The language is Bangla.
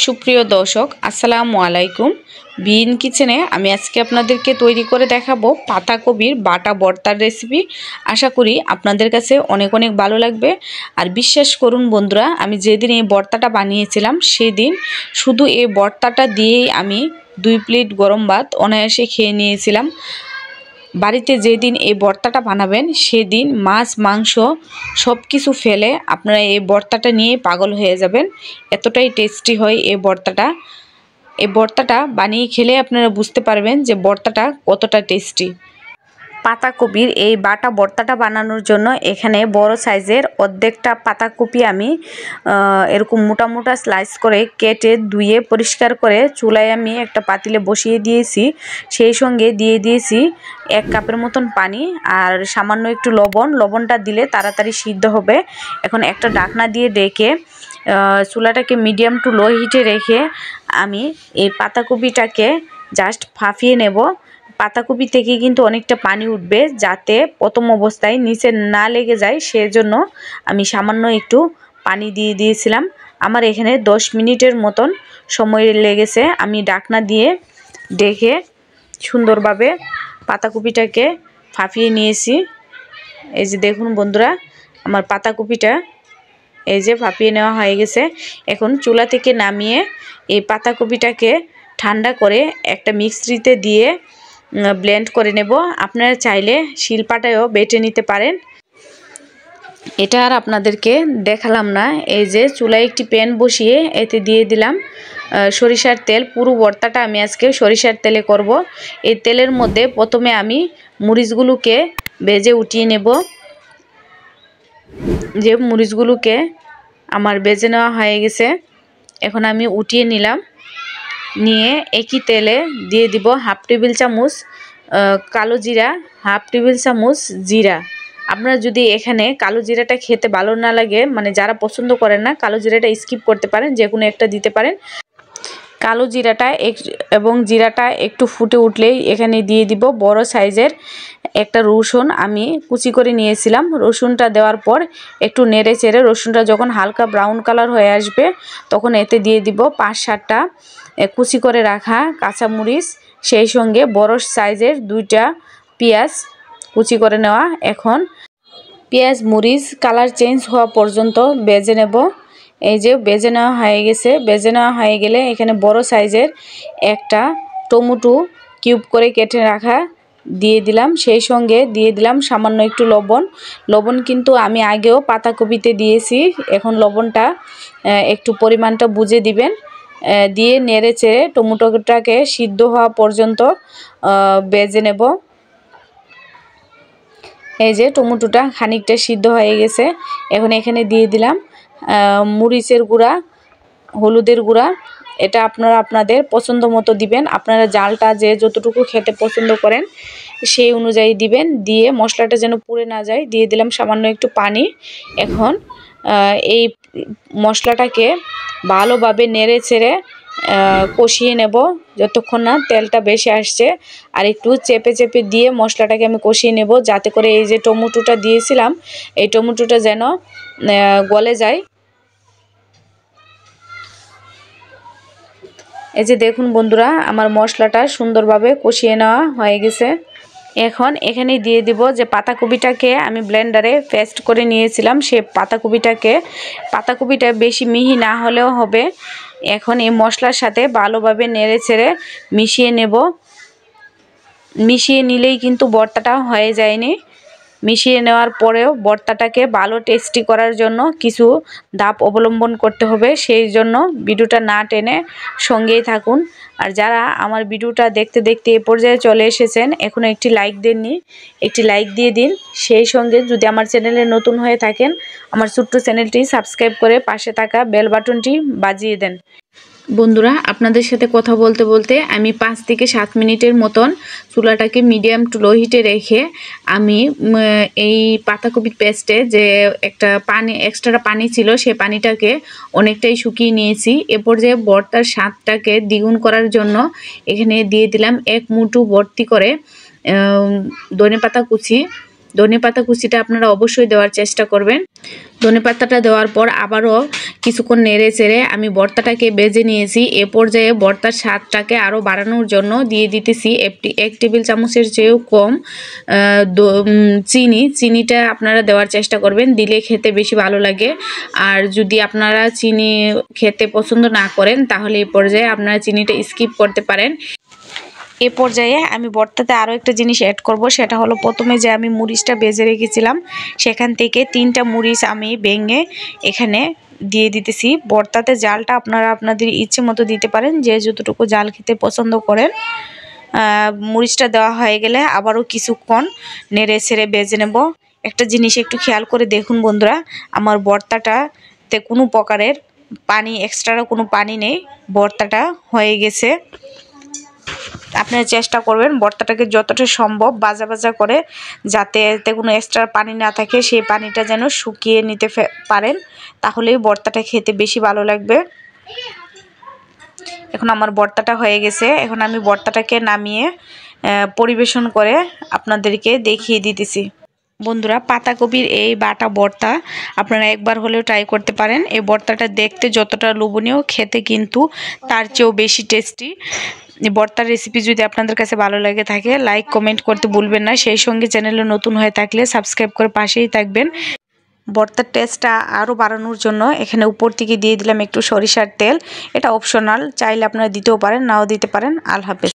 সুপ্রিয় দর্শক আসসালামু আলাইকুম। বিন কিচেনে আমি আজকে আপনাদেরকে তৈরি করে দেখাবো পাতাকপির বাটা ভর্তার রেসিপি। আশা করি আপনাদের কাছে অনেক অনেক ভালো লাগবে। আর বিশ্বাস করুন বন্ধুরা, আমি যেদিন এই ভর্তাটা বানিয়েছিলাম সেদিন শুধু এই ভর্তাটা দিয়েই আমি 2 প্লেট গরম ভাত অনায়াসে খেয়ে নিয়েছিলাম। বাড়িতে যেদিন এই ভর্তাটা বানাবেন সেদিন মাছ মাংস সব কিছু ফেলে আপনারা এই ভর্তাটা নিয়ে পাগল হয়ে যাবেন। এতটাই টেস্টি হয় এই ভর্তাটা। এই ভর্তাটা বানিয়ে খেলে আপনারা বুঝতে পারবেন যে ভর্তাটা কতটা টেস্টি। পাতাকপির এই বাটা ভর্তাটা বানানোর জন্য এখানে বড় সাইজের অর্ধেকটা পাতাকপি আমি এরকম মোটা মোটা স্লাইস করে কেটে ধুয়ে পরিষ্কার করে চুলায় আমি একটা পাতিলে বসিয়ে দিয়েছি। সেই সঙ্গে দিয়ে দিয়েছি 1 কাপের মতন পানি আর সামান্য একটু লবণটা দিলে তাড়াতাড়ি সিদ্ধ হবে। এখন একটা ঢাকনা দিয়ে ডেকে চুলাটাকে মিডিয়াম টু লো হিটে রেখে আমি এই পাতাকপিটাকে জাস্ট ভাপিয়ে নেব। পাতাকপি থেকে কিন্তু অনেকটা পানি উঠবে, যাতে প্রথম অবস্থায় নিচে না লেগে যায় সেজন্য আমি সামান্য একটু পানি দিয়ে দিয়েছিলাম। আমার এখানে 10 মিনিটের মতন সময় লেগেছে। আমি ঢাকনা দিয়ে ঢেকে সুন্দরভাবে পাতাকপিটাকে ভাপিয়ে নিয়েছি। এই যে দেখুন বন্ধুরা, আমার পাতাকপিটা এই যে ভাপিয়ে নেওয়া হয়ে গেছে। এখন চুলা থেকে নামিয়ে এই পাতাকপিটাকে ঠান্ডা করে একটা মিক্সিতে দিয়ে ব্লেন্ড করে নেব। আপনারা চাইলে শিলপাটায়ও বেটে নিতে পারেন। এটা আর আপনাদেরকে দেখালাম না। এই যে চুলায় একটি প্যান বসিয়ে এতে দিয়ে দিলাম সরিষার তেল। পুরো ভর্তাটা আমি আজকে সরিষার তেলে করব। এই তেলের মধ্যে প্রথমে আমি মরিচগুলোকে ভেজে উঠিয়ে নেব। যে মরিচগুলোকে আমার ভেজে নেওয়া হয়ে গেছে, এখন আমি উঠিয়ে নিলাম। নিয়ে একই তেলে দিয়ে দিব 1/2 টেবিল চামচ কালো জিরা, 1/2 টেবিল চামচ জিরা। আপনারা যদি এখানে কালো জিরাটা খেতে ভালো না লাগে, মানে যারা পছন্দ করেন না, কালো জিরাটা স্কিপ করতে পারেন, যে কোনো একটা দিতে পারেন। কালো জিরাটা এবং জিরাটা একটু ফুটে উঠলেই এখানে দিয়ে দিব বড় সাইজের একটা রসুন আমি কুচি করে নিয়েছিলাম। রসুনটা দেওয়ার পর একটু নেড়ে চেড়ে রসুনটা যখন হালকা ব্রাউন কালার হয়ে আসবে তখন এতে দিয়ে দিব 5-7টা কুচি করে রাখা কাঁচামরিচ, সেই সঙ্গে বড় সাইজের 2টা পেঁয়াজ কুচি করে নেওয়া। এখন পেঁয়াজ মরিচ কালার চেঞ্জ হওয়া পর্যন্ত ভেজে নেব। এই যে ভেজে নেওয়া হয়ে গেছে। ভেজে নেওয়া হয়ে গেলে এখানে বড় সাইজের একটা টমেটো কিউব করে কেটে রাখা দিয়ে দিলাম। সেই সঙ্গে দিয়ে দিলাম সামান্য একটু লবণ কিন্তু আমি আগেও পাতাকপিতে দিয়েছি। এখন লবণটা একটু পরিমাণটা বুঝে দিবেন। দিয়ে নেড়ে চেড়ে টমেটোটাকে সিদ্ধ হওয়া পর্যন্ত ভেজে নেব। এই যে টমেটোটা খানিকটা সিদ্ধ হয়ে গেছে। এখন এখানে দিয়ে দিলাম মরিচের গুঁড়া, হলুদের গুঁড়া। এটা আপনারা আপনাদের পছন্দ মতো দিবেন। আপনারা জালটা যে যতটুকু খেতে পছন্দ করেন সেই অনুযায়ী দিবেন। দিয়ে মশলাটা যেন পুড়ে না যায় দিয়ে দিলাম সামান্য একটু পানি। এখন এই মশলাটাকে ভালোভাবে নেড়ে চেড়ে কষিয়ে নেব যতক্ষণ না তেলটা বেশি আসছে। আর একটু চেপে চেপে দিয়ে মশলাটাকে আমি কষিয়ে নেব, যাতে করে এই যে টমেটোটা দিয়েছিলাম এই টমেটোটা যেন গলে যায়। এই যে দেখুন বন্ধুরা, আমার মশলাটা সুন্দরভাবে কষিয়ে নেওয়া হয়ে গেছে। এখন এখানে দিয়ে দিব যে পাতাকপিটাকে আমি ব্লেন্ডারে পেস্ট করে নিয়েছিলাম, সে পাতাকপিটা বেশি মিহি না হলেও হবে। এখন এই মশলার সাথে ভালোভাবে নেড়ে চেড়ে মিশিয়ে নেব। মিশিয়ে নিলেই কিন্তু ভর্তাটা হয়ে যায়নি। মিশিয়ে নেওয়ার পরেও ভর্তাটাকে ভালো টেস্টি করার জন্য কিছু ধাপ অবলম্বন করতে হবে। সেই জন্য ভিডিওটা না টেনে সঙ্গেই থাকুন। আর যারা আমার ভিডিওটা দেখতে দেখতে এ পর্যায়ে চলে এসেছেন, এখনও একটি লাইক দেননি, একটি লাইক দিয়ে দিন। সেই সঙ্গে যদি আমার চ্যানেলে নতুন হয়ে থাকেন, আমার ছোট্ট চ্যানেলটি সাবস্ক্রাইব করে পাশে থাকা বেল বাটনটি বাজিয়ে দেন। বন্ধুরা, আপনাদের সাথে কথা বলতে বলতে আমি 5 থেকে 7 মিনিটের মতন চুলাটাকে মিডিয়াম টু লো হিটে রেখে আমি এই পাতাকপির পেস্টে যে একটা এক্সট্রা পানি ছিল সেই পানিটাকে অনেকটাই শুকিয়ে নিয়েছি। এ পর্যায়ে ভর্তার স্বাদটাকে দ্বিগুণ করার জন্য এখানে দিয়ে দিলাম 1 মুঠো ভর্তি করে ধনেপাতা কুচি, ধনেপাতা কুচিটা আপনারা অবশ্যই দেওয়ার চেষ্টা করবেন। ধনেপাতাটা দেওয়ার পর আবারও কিছুক্ষণ নেড়ে চেড়ে আমি ভর্তাটাকে ভেজে নিয়েছি। এ পর্যায়ে ভর্তার স্বাদটাকে আরও বাড়ানোর জন্য দিয়ে দিতেছি 1 টেবিল চামচের চেয়েও কম চিনিটা আপনারা দেওয়ার চেষ্টা করবেন, দিলে খেতে বেশি ভালো লাগে। আর যদি আপনারা চিনি খেতে পছন্দ না করেন তাহলে এই পর্যায়ে আপনারা চিনিটা স্কিপ করতে পারেন। এ পর্যায়ে আমি ভর্তাতে আরও একটা জিনিস অ্যাড করব, সেটা হলো প্রথমে যে আমি মরিচটা ভেজে রেখেছিলাম সেখান থেকে 3টা মরিচ আমি ভেঙে এখানে দিয়ে দিতেছি। ভর্তাতে জালটা আপনারা আপনাদের ইচ্ছে মতো দিতে পারেন, যে যতটুকু জাল খেতে পছন্দ করেন। মরিচটা দেওয়া হয়ে গেলে আবারও কিছুক্ষণ নেড়ে ছেড়ে ভেজে নেব। একটা জিনিস একটু খেয়াল করে দেখুন বন্ধুরা, আমার ভর্তাটাতে কোনো প্রকারের পানি এক্সট্রা কোনো পানি নেই, ভর্তাটা হয়ে গেছে। আপনারা চেষ্টা করবেন ভর্তাটাকে যতটা সম্ভব ভাজা ভাজা করে, যাতে এতে কোনো এক্সট্রা পানি না থাকে, সেই পানিটা যেন শুকিয়ে নিতে পারেন, তাহলেই ভর্তাটা খেতে বেশি ভালো লাগবে। এখন আমার ভর্তাটা হয়ে গেছে, এখন আমি ভর্তাটাকে নামিয়ে পরিবেশন করে আপনাদেরকে দেখিয়ে দিতেছি। বন্ধুরা, পাতাকপির এই বাটা ভর্তা আপনারা একবার হলেও ট্রাই করতে পারেন। এই ভর্তাটা দেখতে যতটা লোভনীয়, খেতে কিন্তু তার চেয়েও বেশি টেস্টি। ভর্তার রেসিপি যদি আপনাদের কাছে ভালো লাগে থাকে লাইক কমেন্ট করতে ভুলবেন না। সেই সঙ্গে চ্যানেলে নতুন হয়ে থাকলে সাবস্ক্রাইব করে পাশেই থাকবেন। ভর্তার টেস্টটা আরও বাড়ানোর জন্য এখানে উপর থেকে দিয়ে দিলাম একটু সরিষার তেল। এটা অপশনাল, চাইলে আপনারা দিতেও পারেন, নাও দিতে পারেন। আল্লাহ হাফেজ।